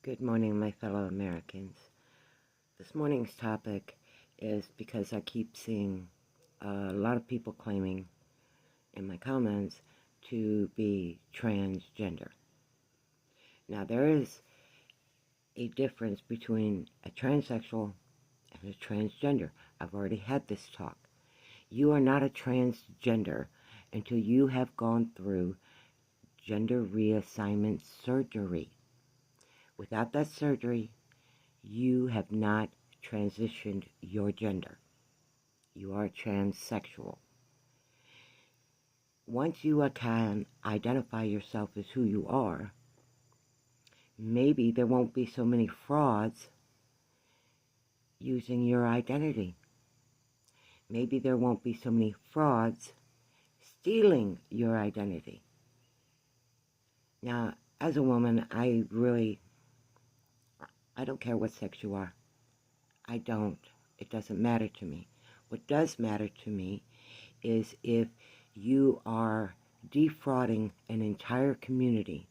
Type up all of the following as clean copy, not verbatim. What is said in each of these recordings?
Good morning, my fellow Americans. This morning's topic is because I keep seeing a lot of people claiming in my comments to be transgender. Now, there is a difference between a transsexual and a transgender. I've already had this talk. You are not a transgender until you have gone through gender reassignment surgery. Without that surgery, you have not transitioned your gender. You are transsexual. Once you can identify yourself as who you are, maybe there won't be so many frauds using your identity. Maybe there won't be so many frauds stealing your identity. Now, as a woman, I don't care what sex you are. I don't. It doesn't matter to me. What does matter to me is if you are defrauding an entire community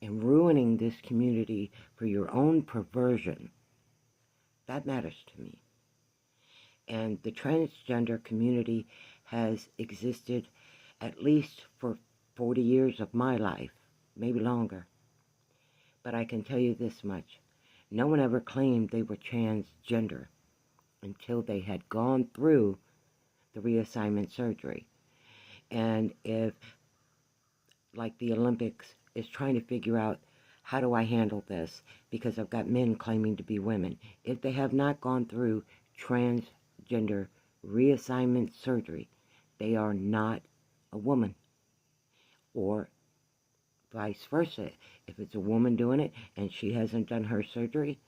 and ruining this community for your own perversion. That matters to me. And the transgender community has existed at least for 40 years of my life, maybe longer. But I can tell you this much. No one ever claimed they were transgender until they had gone through the reassignment surgery. And if, like the Olympics, is trying to figure out how do I handle this because I've got men claiming to be women. If they have not gone through transgender reassignment surgery, they are not a woman. Or vice versa. If it's a woman doing it and she hasn't done her surgery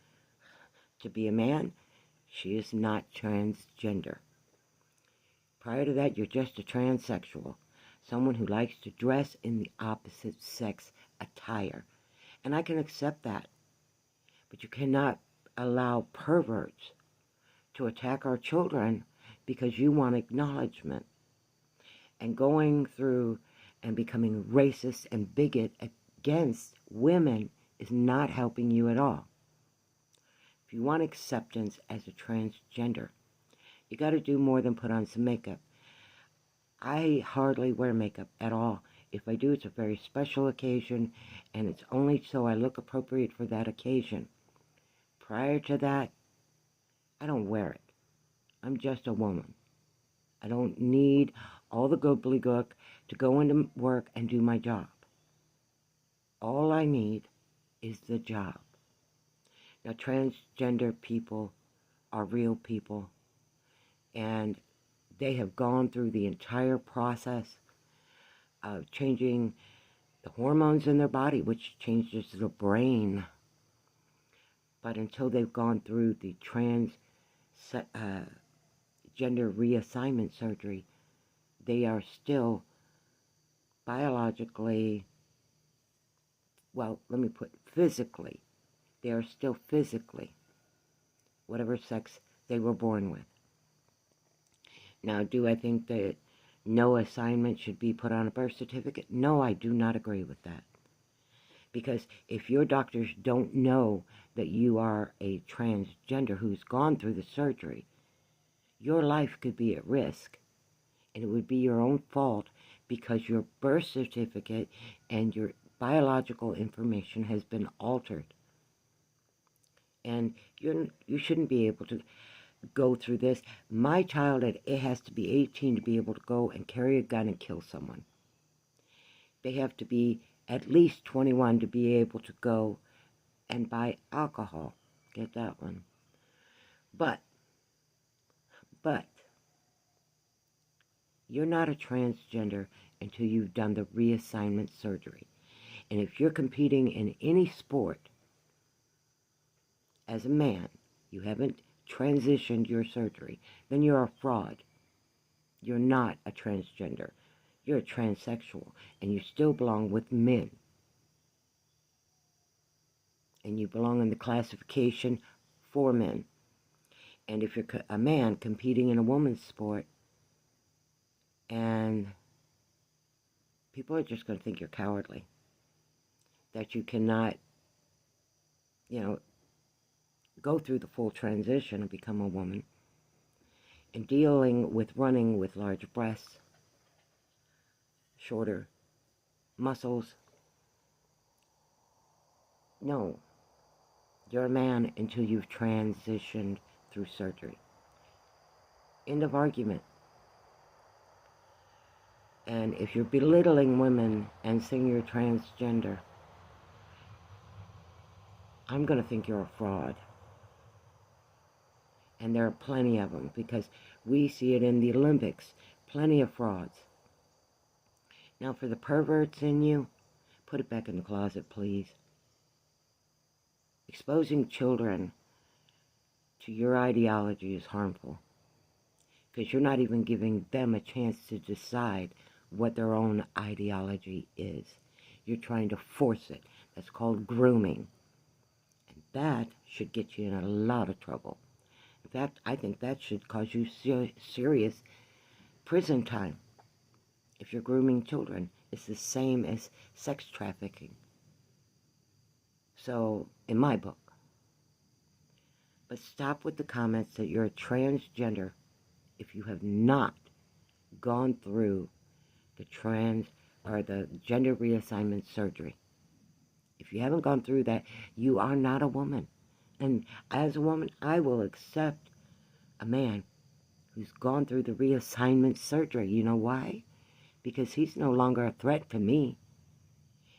to be a man, she is not transgender. Prior to that, you're just a transsexual. Someone who likes to dress in the opposite sex attire. And I can accept that. But you cannot allow perverts to attack our children because you want acknowledgement. And going through and becoming racist and bigot against women is not helping you at all. If you want acceptance as a transgender, you got to do more than put on some makeup. I hardly wear makeup at all. If I do, it's a very special occasion, and it's only so I look appropriate for that occasion. Prior to that, I don't wear it. I'm just a woman. I don't need all the gobbledygook to go into work and do my job. All I need is the job. Now, transgender people are real people, and they have gone through the entire process of changing the hormones in their body, which changes the brain. But until they've gone through the transgender reassignment surgery, they are still biologically, physically, they are still physically whatever sex they were born with. Now, do I think that no assignment should be put on a birth certificate? No, I do not agree with that. Because if your doctors don't know that you are a transgender who's gone through the surgery, your life could be at risk. And it would be your own fault because your birth certificate and your biological information has been altered. And you shouldn't be able to go through this. My child, it has to be 18 to be able to go and carry a gun and kill someone. They have to be at least 21 to be able to go and buy alcohol. Get that one. But, you're not a transgender until you've done the reassignment surgery. And if you're competing in any sport as a man, you haven't transitioned your surgery, then you're a fraud. You're not a transgender. You're a transsexual, and you still belong with men. And you belong in the classification for men. And if you're a man competing in a woman's sport, and people are just going to think you're cowardly, that you cannot go through the full transition and become a woman, and dealing with running with large breasts, shorter muscles. No, you're a man until you've transitioned through surgery. End of argument. And if you're belittling women and saying you're transgender, I'm going to think you're a fraud. And there are plenty of them, because we see it in the Olympics. Plenty of frauds. Now, for the perverts in you, put it back in the closet, please. Exposing children to your ideology is harmful, because you're not even giving them a chance to decide what their own ideology is. You're trying to force it. That's called grooming. And that should get you in a lot of trouble. In fact, I think that should cause you serious prison time. If you're grooming children, it's the same as sex trafficking. So, in my book. But stop with the comments that you're a transgender if you have not gone through the gender reassignment surgery. If you haven't gone through that, you are not a woman. And as a woman, I will accept a man who's gone through the reassignment surgery. You know why? Because he's no longer a threat to me.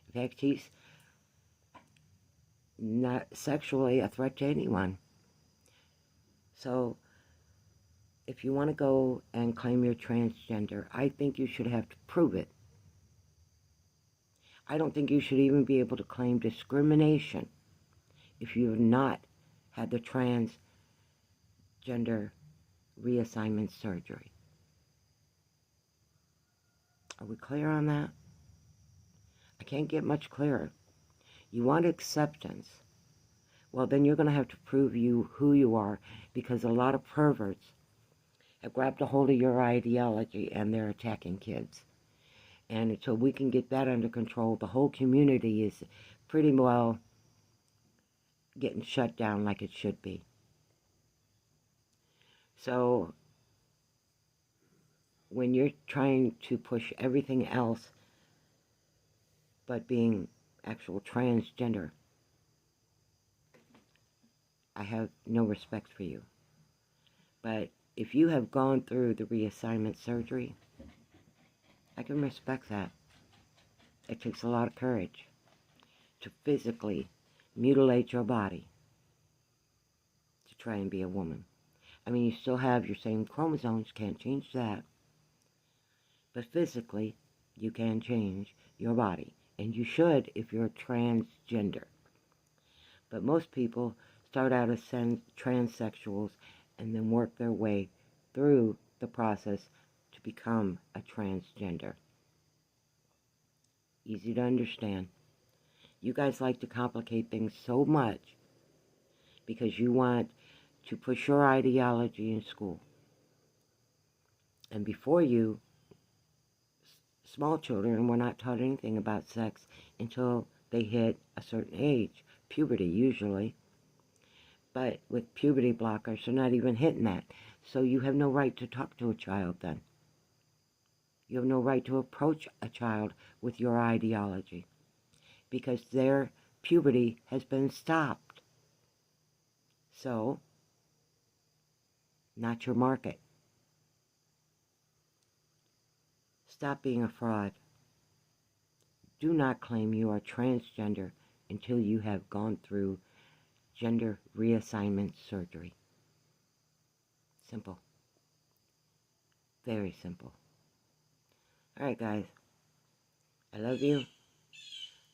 In fact, he's not sexually a threat to anyone. So, if you want to go and claim you're transgender, I think you should have to prove it. I don't think you should even be able to claim discrimination if you have not had the transgender reassignment surgery. Are we clear on that? I can't get much clearer. You want acceptance. Well, then you're going to have to prove who you are, because a lot of perverts have grabbed a hold of your ideology and they're attacking kids. And until we can get that under control, the whole community is pretty well getting shut down like it should be. So, when you're trying to push everything else but being actual transgender, I have no respect for you. But if you have gone through the reassignment surgery, I can respect that. It takes a lot of courage to physically mutilate your body to try and be a woman. I mean, you still have your same chromosomes, can't change that. But physically, you can change your body. And you should if you're transgender. But most people start out as transsexuals and then work their way through the process to become a transgender. Easy to understand. You guys like to complicate things so much because you want to push your ideology in school. And before you, small children were not taught anything about sex until they hit a certain age, puberty usually. But with puberty blockers, they're not even hitting that. So you have no right to talk to a child then. You have no right to approach a child with your ideology because their puberty has been stopped. So, not your market. Stop being a fraud. Do not claim you are transgender until you have gone through gender reassignment surgery. Simple. Very simple. Alright, guys. I love you.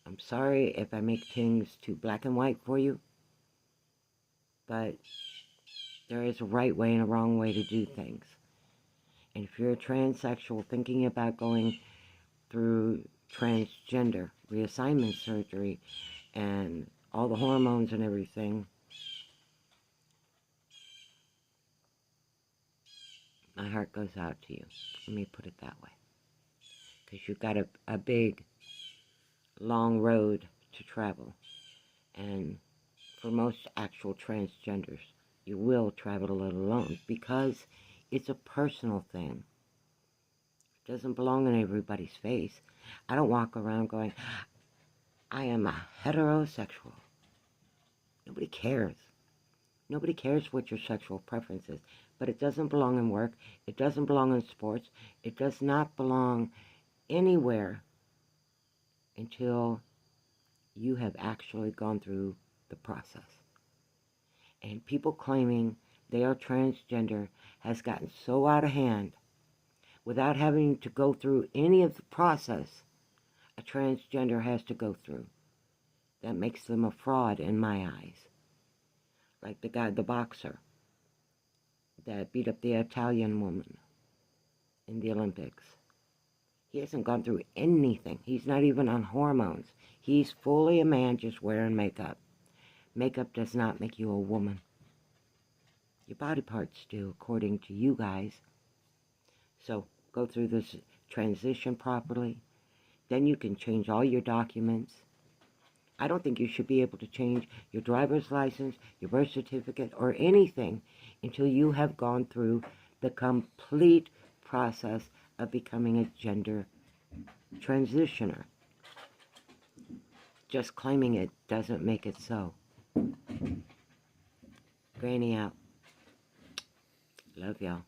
I'm sorry if I make things too black and white for you, but there is a right way and a wrong way to do things. And if you're a transsexual thinking about going through transgender reassignment surgery and all the hormones and everything, my heart goes out to you. Let me put it that way. Because you've got a big, long road to travel. And for most actual transgenders. You will travel a little alone because it's a personal thing. It doesn't belong in everybody's face. I don't walk around going, I am a heterosexual. Nobody cares. Nobody cares what your sexual preference is. But it doesn't belong in work. It doesn't belong in sports. It does not belong anywhere until you have actually gone through the process. And people claiming they are transgender has gotten so out of hand without having to go through any of the process a transgender has to go through. That makes them a fraud in my eyes. Like the guy, the boxer, that beat up the Italian woman in the Olympics. He hasn't gone through anything. He's not even on hormones. He's fully a man just wearing makeup. Makeup does not make you a woman. Your body parts do, according to you guys. So go through this transition properly. Then you can change all your documents. I don't think you should be able to change your driver's license, your birth certificate, or anything until you have gone through the complete process of becoming a gender transitioner. Just claiming it doesn't make it so. Granny out. Love y'all.